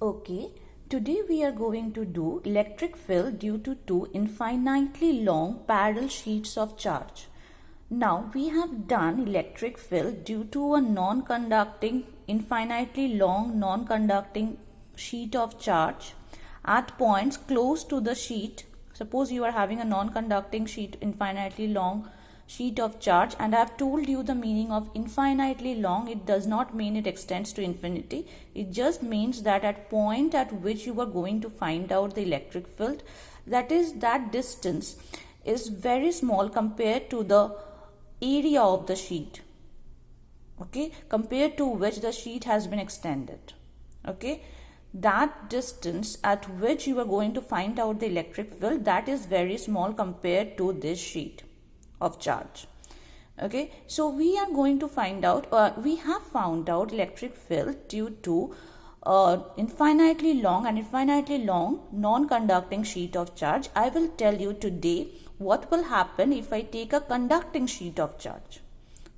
Okay, today we are going to do electric field due to two infinitely long parallel sheets of charge. Now we have done electric field due to a non-conducting, infinitely long non-conducting sheet of charge at points close to the sheet. Suppose you are having a non-conducting sheet, infinitely long sheet of charge, and I have told you the meaning of infinitely long. It does not mean it extends to infinity. It just means that at point at which you are going to find out the electric field, that is, that distance is very small compared to the area of the sheet, okay, compared to which the sheet has been extended. Okay, that distance at which you are going to find out the electric field, that is very small compared to this sheet of charge. Okay, so we are going to find out, we have found out electric field due to infinitely long non-conducting sheet of charge. I will tell you today what will happen if I take a conducting sheet of charge.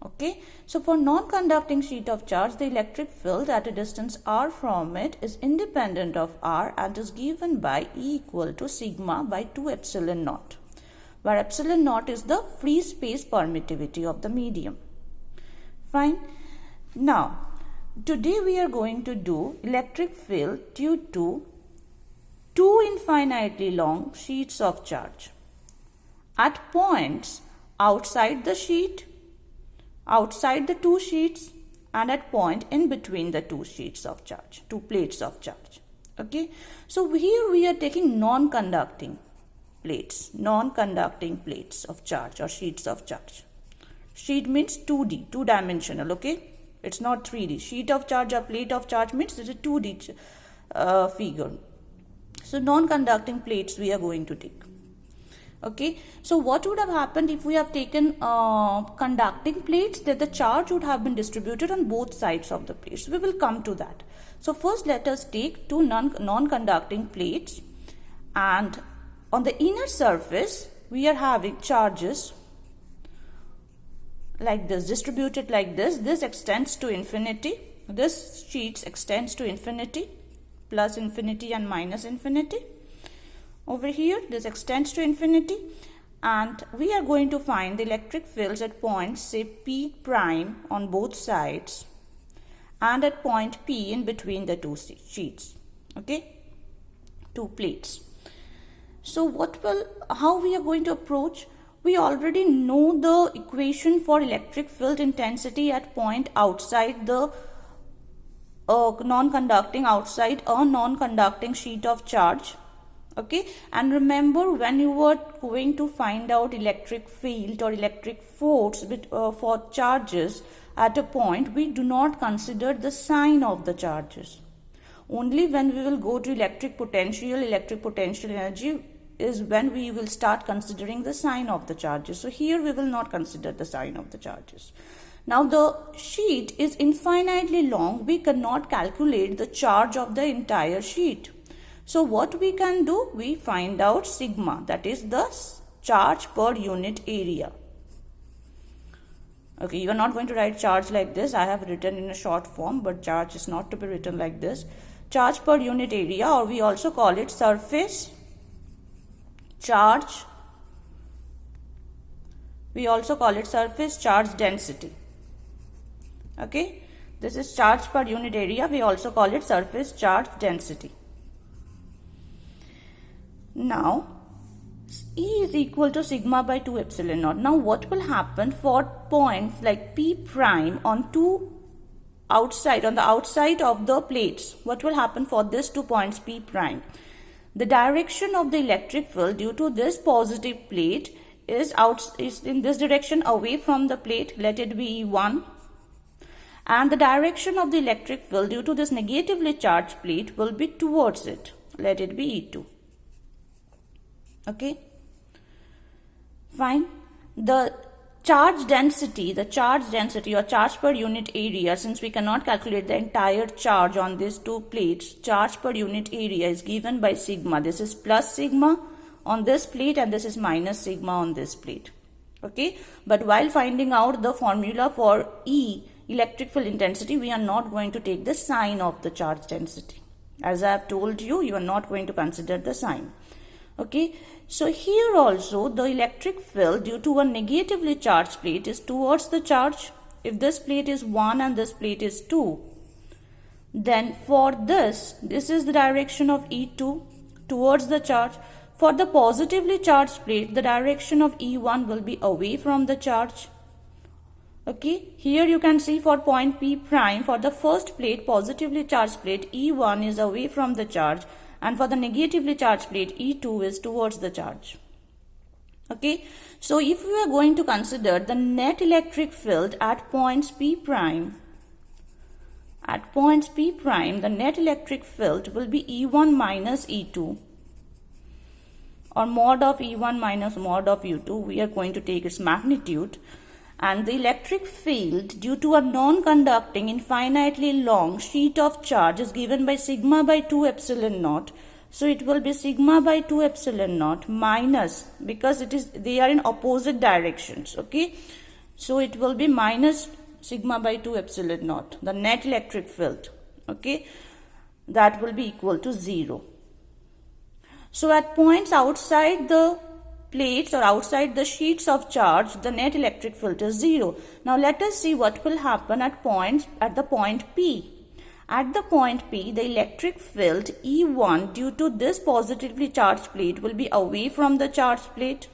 Okay, so for non-conducting sheet of charge, the electric field at a distance r from it is independent of r and is given by E equal to sigma by 2 epsilon naught, where epsilon naught is the free space permittivity of the medium. Fine. Now, today we are going to do electric field due to two infinitely long sheets of charge at points outside the sheet, outside the two sheets, and at point in between the two sheets of charge, two plates of charge. Okay, so here we are taking non-conducting plates of charge or sheets of charge. Sheet means 2D, two-dimensional. Okay, it's not 3D. Sheet of charge or plate of charge means it's a 2D figure. So non-conducting plates we are going to take. Okay, so what would have happened if we have taken conducting plates? That the charge would have been distributed on both sides of the plates. We will come to that. So first let us take two non-conducting plates, and on the inner surface we are having charges like this, distributed like this. This extends to infinity. This sheet extends to infinity, plus infinity and minus infinity. Over here, this extends to infinity, and we are going to find the electric fields at points, say P prime on both sides, and at point P in between the two sheets. Okay, two plates. So how we are going to approach? We already know the equation for electric field intensity at point outside the non-conducting sheet of charge. Okay, and remember, when you were going to find out electric field or electric force for charges at a point, we do not consider the sign of the charges. Only when we will go to electric potential energy is when we will start considering the sign of the charges. So here we will not consider the sign of the charges. Now the sheet is infinitely long. We cannot calculate the charge of the entire sheet. So what we can do? We find out sigma, that is the charge per unit area. Okay, you are not going to write charge like this. I have written in a short form, but charge is not to be written like this. Charge per unit area, or we also call it surface charge. We also call it surface charge density. Okay, this is charge per unit area. We also call it surface charge density. Now, E is equal to sigma by 2 epsilon naught. Now, what will happen for points like P prime on the outside of the plates? What will happen for these 2 points P prime? The direction of the electric field due to this positive plate is in this direction, away from the plate. Let it be E1. And the direction of the electric field due to this negatively charged plate will be towards it. Let it be E2. Okay, fine. The charge density or charge per unit area, since we cannot calculate the entire charge on these two plates, charge per unit area is given by sigma. This is plus sigma on this plate and this is minus sigma on this plate. Okay, but while finding out the formula for E, electric field intensity, we are not going to take the sign of the charge density. As I have told you, you are not going to consider the sign. Okay, so here also the electric field due to a negatively charged plate is towards the charge. If this plate is 1 and this plate is 2, then for this is the direction of E2 towards the charge. For the positively charged plate, the direction of E1 will be away from the charge. Okay, here you can see for point P prime, for the first plate, positively charged plate, E1 is away from the charge, and for the negatively charged plate, E2 is towards the charge. Okay, so if we are going to consider the net electric field at points P prime, the net electric field will be E1 minus E2, or mod of E1 minus mod of U2. We are going to take its magnitude. And the electric field due to a non-conducting infinitely long sheet of charge is given by sigma by 2 epsilon naught. So it will be sigma by 2 epsilon naught minus, because they are in opposite directions. Okay, so it will be minus sigma by 2 epsilon naught, the net electric field. Okay, that will be equal to 0. So at points outside the plates or outside the sheets of charge, the net electric field is 0. Now let us see what will happen at the point P. At the point P, the electric field E1 due to this positively charged plate will be away from the charged plate.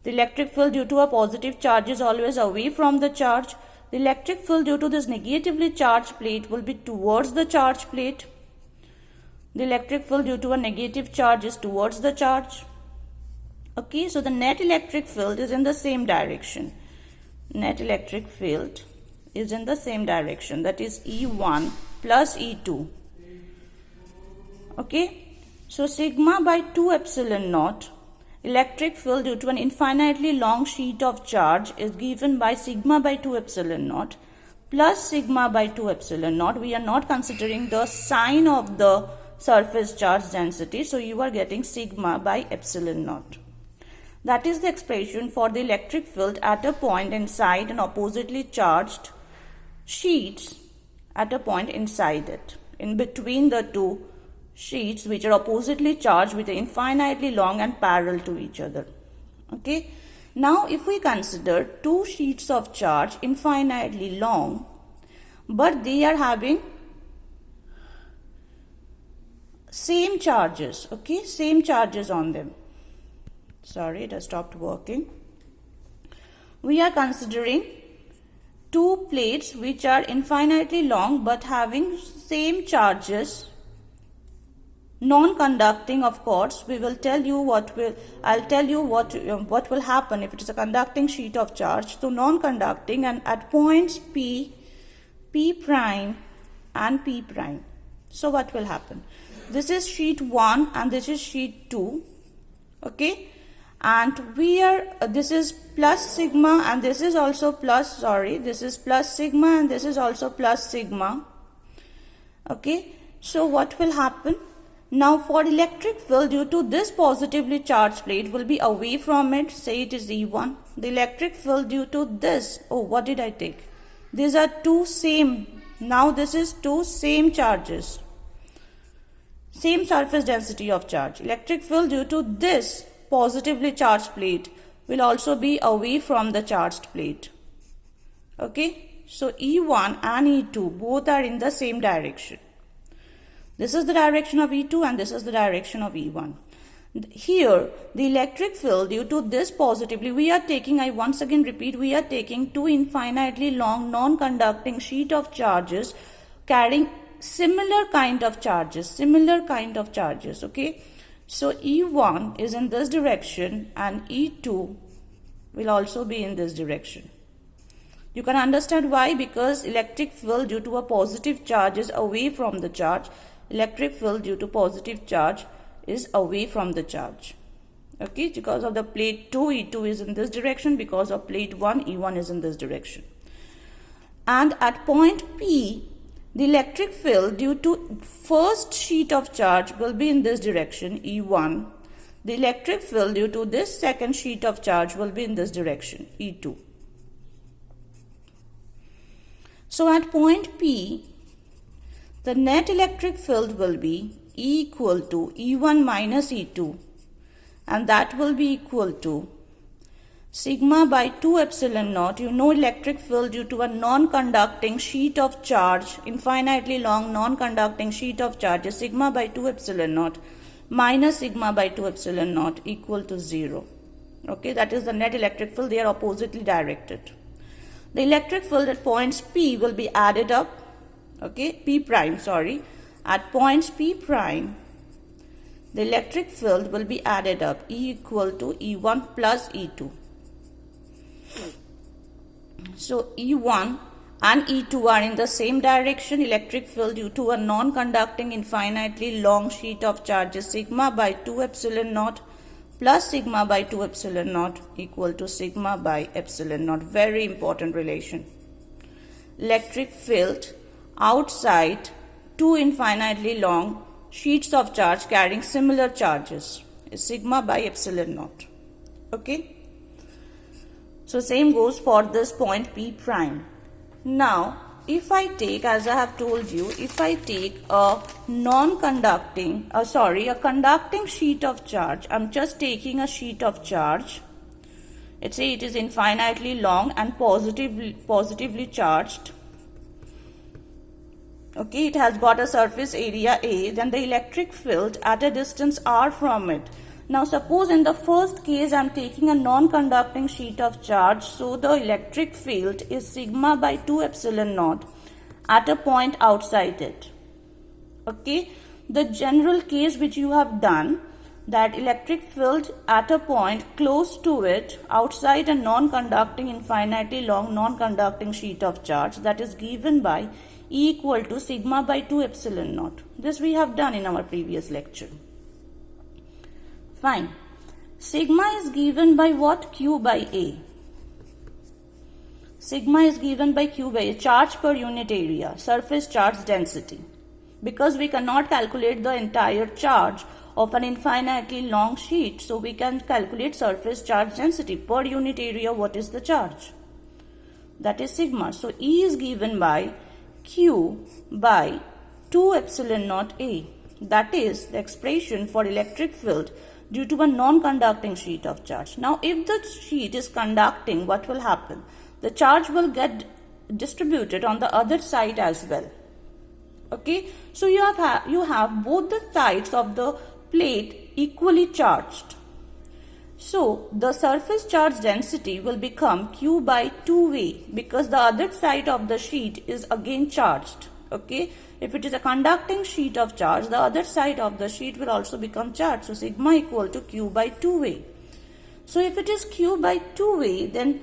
The electric field due to a positive charge is always away from the charge. The electric field due to this negatively charged plate will be towards the charged plate. The electric field due to a negative charge is towards the charge. Okay, so the net electric field is in the same direction. Net electric field is in the same direction, that is E1 plus E2. Okay, so sigma by 2 epsilon naught, electric field due to an infinitely long sheet of charge, is given by sigma by 2 epsilon naught plus sigma by 2 epsilon naught. We are not considering the sign of the surface charge density, so you are getting sigma by epsilon naught. That is the expression for the electric field at a point inside an oppositely charged sheets, at a point inside it, in between the two sheets which are oppositely charged with infinitely long and parallel to each other. Okay, now if we consider two sheets of charge infinitely long, but they are having same charges, okay, same charges on them. Sorry, it has stopped working. We are considering two plates which are infinitely long but having same charges, non-conducting. Of course, we will tell you I'll tell you what will happen if it is a conducting sheet of charge. So non-conducting, and at points P, P prime and P prime. So what will happen? This is sheet 1 and this is sheet 2. Okay, and this is plus sigma and this is also plus, this is plus sigma and this is also plus sigma. Okay, so what will happen? Now for electric field due to this positively charged plate will be away from it, say it is E1. The electric field due to this, what did I take? These are two same, now this is two same charges, same surface density of charge. Electric field due to this positively charged plate will also be away from the charged plate. Okay, so E1 and E2 both are in the same direction. This is the direction of E2 and this is the direction of E1. Here the electric field due to this positively, we are taking, I once again repeat, we are taking two infinitely long non-conducting sheet of charges carrying similar kind of charges, okay. So E1 is in this direction and E2 will also be in this direction. You can understand why, because electric field due to a positive charge is away from the charge. Electric field due to positive charge is away from the charge. Okay, because of the plate 2, E2 is in this direction. Because of plate 1, E1 is in this direction. And at point P, the electric field due to first sheet of charge will be in this direction, E1. The electric field due to this second sheet of charge will be in this direction, E2. So at point P, the net electric field will be E equal to E1 minus E2, and that will be equal to sigma by 2 epsilon naught. You know electric field due to a non-conducting sheet of charge, infinitely long non-conducting sheet of charge is sigma by 2 epsilon naught minus sigma by 2 epsilon naught equal to 0. Okay, that is the net electric field. They are oppositely directed. The electric field at points P will be added up. Okay, P prime, sorry. At points P prime, the electric field will be added up. E equal to E1 plus E2. So E1 and E2 are in the same direction. Electric field due to a non-conducting infinitely long sheet of charge is sigma by 2 epsilon naught plus sigma by 2 epsilon naught equal to sigma by epsilon naught. Very important relation. Electric field outside two infinitely long sheets of charge carrying similar charges is sigma by epsilon naught. Okay. So same goes for this point P prime. Now, if I take, as I have told you, if I take a conducting sheet of charge, I'm just taking a sheet of charge. Let's say it is infinitely long and positively charged. Okay, it has got a surface area A, then the electric field at a distance r from it. Now suppose in the first case I am taking a non-conducting sheet of charge, so the electric field is sigma by 2 epsilon naught at a point outside it. Okay, the general case which you have done, that electric field at a point close to it outside a non-conducting infinitely long non-conducting sheet of charge, that is given by E equal to sigma by 2 epsilon naught. This we have done in our previous lecture. Fine. Sigma is given by what? Q by A. Sigma is given by Q by A, charge per unit area, surface charge density. Because we cannot calculate the entire charge of an infinitely long sheet, so we can calculate surface charge density per unit area. What is the charge? That is sigma. So E is given by Q by 2 epsilon naught A. That is the expression for electric field due to a non-conducting sheet of charge. Now, if the sheet is conducting, what will happen? The charge will get distributed on the other side as well. Okay, so you have both the sides of the plate equally charged. So the surface charge density will become Q by 2A because the other side of the sheet is again charged. Okay, if it is a conducting sheet of charge, the other side of the sheet will also become charged. So sigma equal to Q by 2A. So if it is Q by 2A, then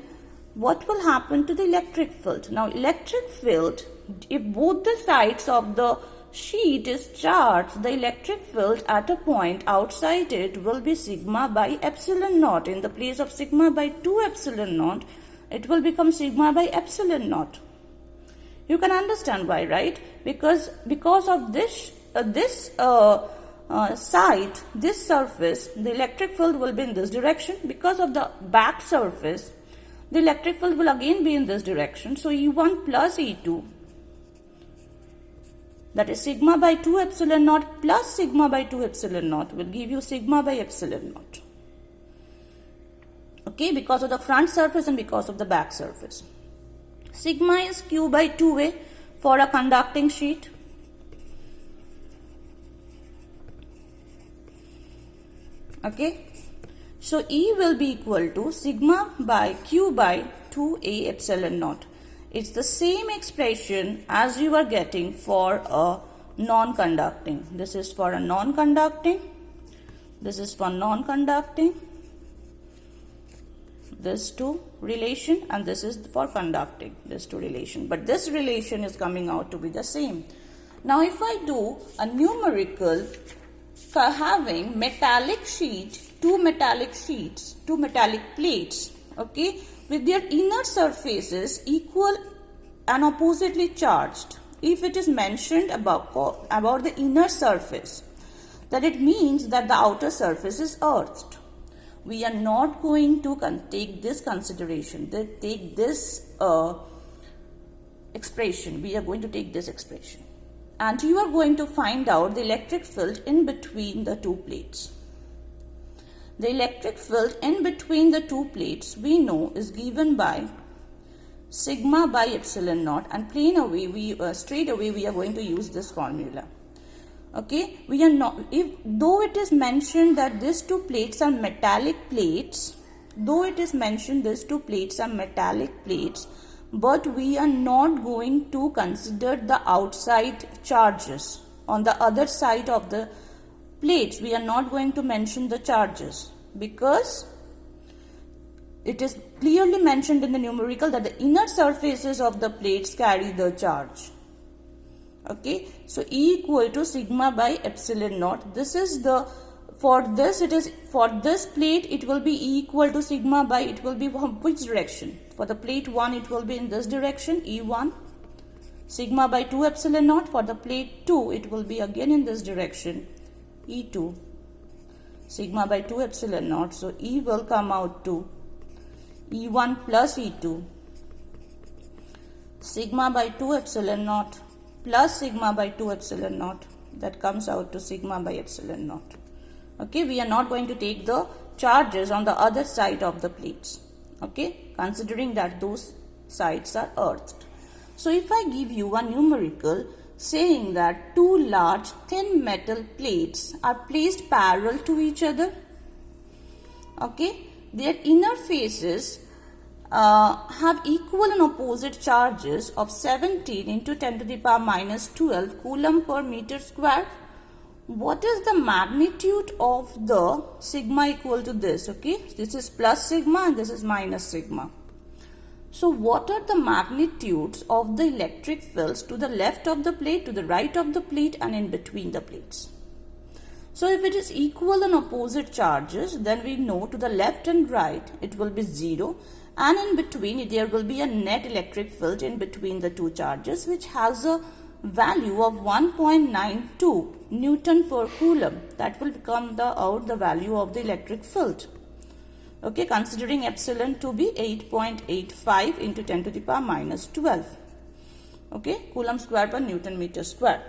what will happen to the electric field? Now electric field, if both the sides of the sheet is charged, the electric field at a point outside it will be sigma by epsilon naught. In the place of sigma by 2 epsilon naught, it will become sigma by epsilon naught. You can understand why, right? Because of this side, this surface, the electric field will be in this direction. Because of the back surface, the electric field will again be in this direction. So E1 plus E2, that is sigma by 2 epsilon naught plus sigma by 2 epsilon naught, will give you sigma by epsilon naught. Okay, because of the front surface and because of the back surface. Sigma is Q by 2A for a conducting sheet. Okay, so E will be equal to sigma by Q by 2A epsilon naught. It's the same expression as you are getting for a non-conducting. This is for a non-conducting. This is for non-conducting. This two relation, and this is for conducting, this two relation. But this relation is coming out to be the same. Now if I do a numerical for having metallic sheet, two metallic plates, okay, with their inner surfaces equal and oppositely charged. If it is mentioned about the inner surface, that it means that the outer surface is earthed. We are not going to take this consideration, take this expression. We are going to take this expression. and you are going to find out the electric field in between the two plates. The electric field in between the two plates we know is given by sigma by epsilon naught, and straight away we are going to use this formula. Okay, we are not, though it is mentioned that these two plates are metallic plates, but we are not going to consider the outside charges. On the other side of the plates, we are not going to mention the charges, because it is clearly mentioned in the numerical that the inner surfaces of the plates carry the charge. Okay, so E equal to sigma by epsilon naught. This is the, for this plate it will be E equal to sigma by, it will be which direction? For the plate 1 it will be in this direction, E1, sigma by 2 epsilon naught. For the plate 2 it will be again in this direction, E2, sigma by 2 epsilon naught. So E will come out to E1 plus E2, sigma by 2 epsilon naught plus sigma by 2 epsilon naught, that comes out to sigma by epsilon naught. Okay, we are not going to take the charges on the other side of the plates, okay, considering that those sides are earthed. So if I give you a numerical saying that two large thin metal plates are placed parallel to each other, okay, their inner faces have equal and opposite charges of 17 into 10 to the power minus 12 coulomb per meter square. What is the magnitude of the sigma equal to this? Okay, this is plus sigma and this is minus sigma. So what are the magnitudes of the electric fields to the left of the plate, to the right of the plate, and in between the plates? So if it is equal and opposite charges, then we know to the left and right it will be 0, and in between there will be a net electric field in between the two charges, which has a value of 1.92 Newton per coulomb. That will become the value of the electric field. Okay, considering epsilon to be 8.85 into 10 to the power minus 12. Okay, coulomb square per Newton meter square.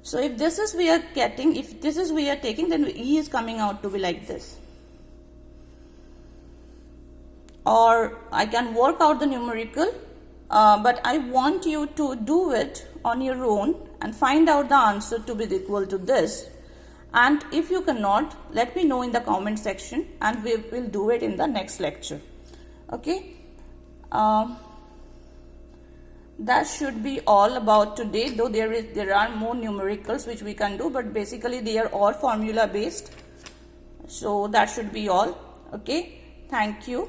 So if this is we are getting, if this is we are taking, then E is coming out to be like this. Or I can work out the numerical, but I want you to do it on your own and find out the answer to be equal to this. And if you cannot, let me know in the comment section and we will do it in the next lecture. Okay. That should be all about today, though there are more numericals which we can do, but basically they are all formula based. So that should be all. Okay. Thank you.